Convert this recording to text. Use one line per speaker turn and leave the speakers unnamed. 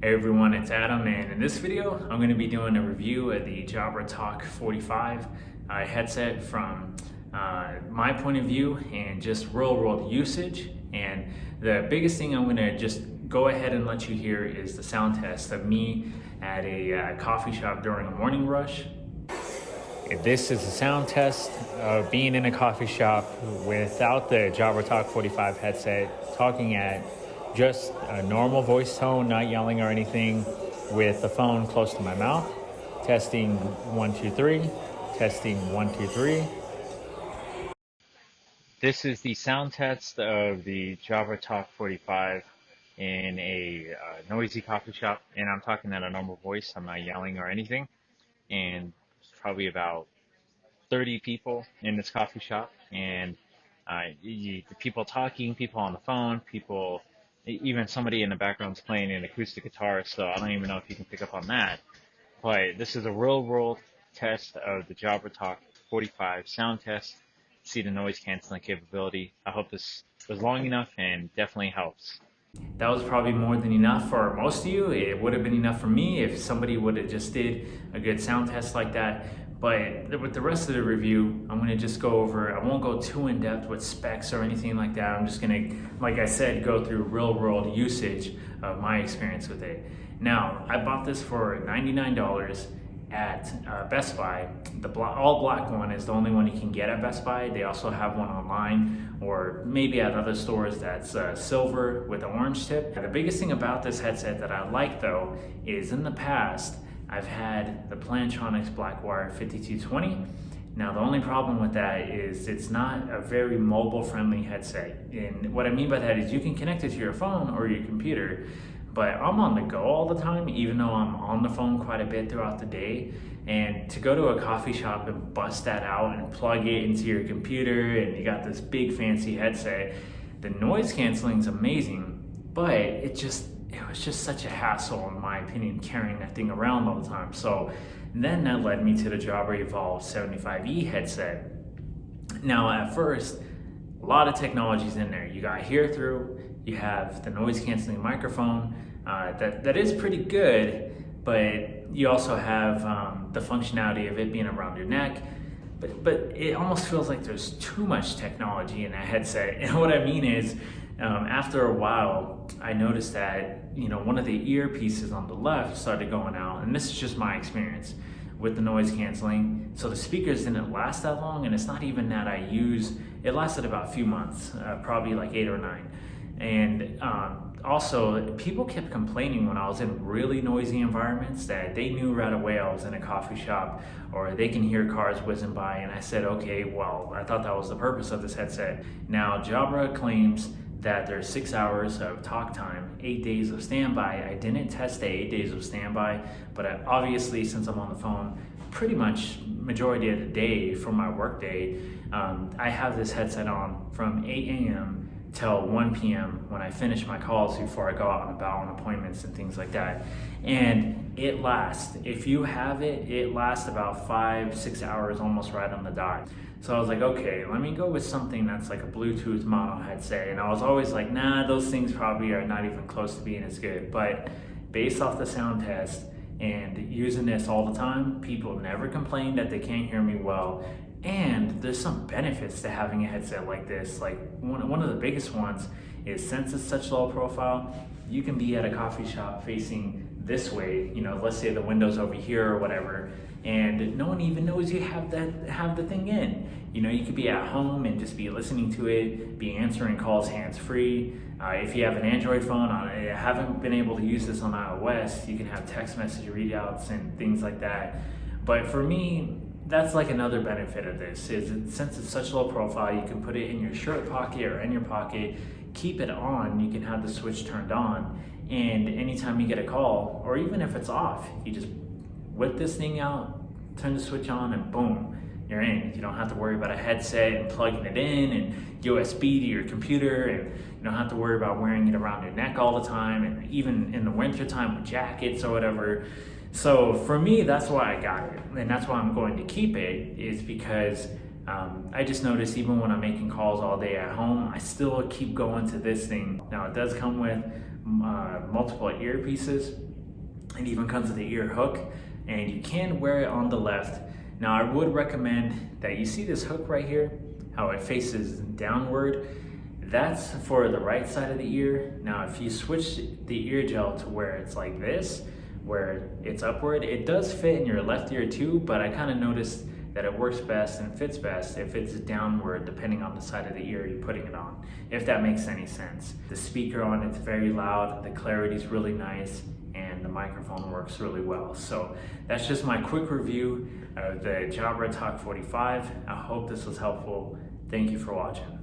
Hey everyone, it's Adam, and in this video, I'm going to be doing a review of the Jabra Talk 45 headset from my point of view and just real world usage. And the biggest thing I'm going to just go ahead and let you hear is the sound test of me at a coffee shop during a morning rush. This is a sound test of being in a coffee shop without the Jabra Talk 45 headset, talking at just a normal voice tone, not yelling or anything, with the phone close to my mouth. Testing 1 2 3. Testing 1 2 3. This is the sound test of the Jabra Talk 45 in a noisy coffee shop, and I'm talking at a normal voice. I'm not yelling or anything. And it's probably about 30 people in this coffee shop, and the people talking, people on the phone, people, even somebody in the background's playing an acoustic guitar, so I don't even know if you can pick up on that. But this is a real world test of the Jabra Talk 45 sound test. See the noise canceling capability. I hope this was long enough and definitely helps. That was probably more than enough for most of you. It would have been enough for me if somebody would have just did a good sound test like that. But with the rest of the review, I'm gonna just go over, I won't go too in depth with specs or anything like that. I'm just gonna, like I said, go through real world usage of my experience with it. Now, I bought this for $99 at Best Buy. The all black one is the only one you can get at Best Buy. They also have one online or maybe at other stores that's silver with an orange tip. The biggest thing about this headset that I like though is in the past, I've had the Plantronics Blackwire 5220. Now the only problem with that is it's not a very mobile friendly headset. And what I mean by that is you can connect it to your phone or your computer, but I'm on the go all the time, even though I'm on the phone quite a bit throughout the day. And to go to a coffee shop and bust that out and plug it into your computer and you got this big fancy headset, the noise canceling is amazing, but it was just such a hassle in my opinion carrying that thing around all the time. So then that led me to the Jabra Evolve 75E headset. Now at first, a lot of technologies in there. You got hear through, you have the noise canceling microphone that is pretty good, but you also have the functionality of it being around your neck. But it almost feels like there's too much technology in that headset. And what I mean is, after a while, I noticed that one of the earpieces on the left started going out, and this is just my experience with the noise canceling. So the speakers didn't last that long, and it's not even that it lasted about a few months, probably like 8 or 9. And also, people kept complaining when I was in really noisy environments that they knew right away I was in a coffee shop or they can hear cars whizzing by. And I said, okay, well, I thought that was the purpose of this headset. Now, Jabra claims that there's 6 hours of talk time, 8 days of standby. I didn't test the 8 days of standby, but obviously, since I'm on the phone pretty much majority of the day for my work day, I have this headset on from 8 a.m. till 1 p.m. when I finish my calls before I go out and about on appointments and things like that. And it lasts. If you have it, it lasts about 5-6 hours, almost right on the dot. So I was like, okay, let me go with something that's like a Bluetooth mono headset. And I was always like, nah, those things probably are not even close to being as good. But based off the sound test and using this all the time, people never complain that they can't hear me well. And there's some benefits to having a headset like this. Like one of the biggest ones is, since it's such low profile, you can be at a coffee shop facing this way, let's say the window's over here or whatever, and no one even knows you have the thing in. You could be at home and just be listening to it, be answering calls hands-free. If you have an Android phone, I haven't been able to use this on iOS, you can have text message readouts and things like that. But for me, that's like another benefit of this is since it's such low profile, you can put it in your shirt pocket or in your pocket, keep it on, you can have the switch turned on, and anytime you get a call, or even if it's off, you just whip this thing out, turn the switch on, and boom, you're in. You don't have to worry about a headset and plugging it in and USB to your computer, and you don't have to worry about wearing it around your neck all the time, and even in the winter time with jackets or whatever. So for me, that's why I got it, and that's why I'm going to keep it, is because I just noticed even when I'm making calls all day at home, I still keep going to this thing. Now it does come with
multiple earpieces. It even comes with the ear hook, and you can wear it on the left. Now I would recommend that you see this hook right here, how it faces downward. That's for the right side of the ear. Now if you switch the ear gel to where it's like this, where it's upward, it does fit in your left ear too, but I kind of noticed that it works best and fits best if it's downward, depending on the side of the ear you're putting it on, if that makes any sense. The speaker on it's very loud, the clarity is really nice, and the microphone works really well. So that's just my quick review of the Jabra Talk 45. I hope this was helpful. Thank you for watching.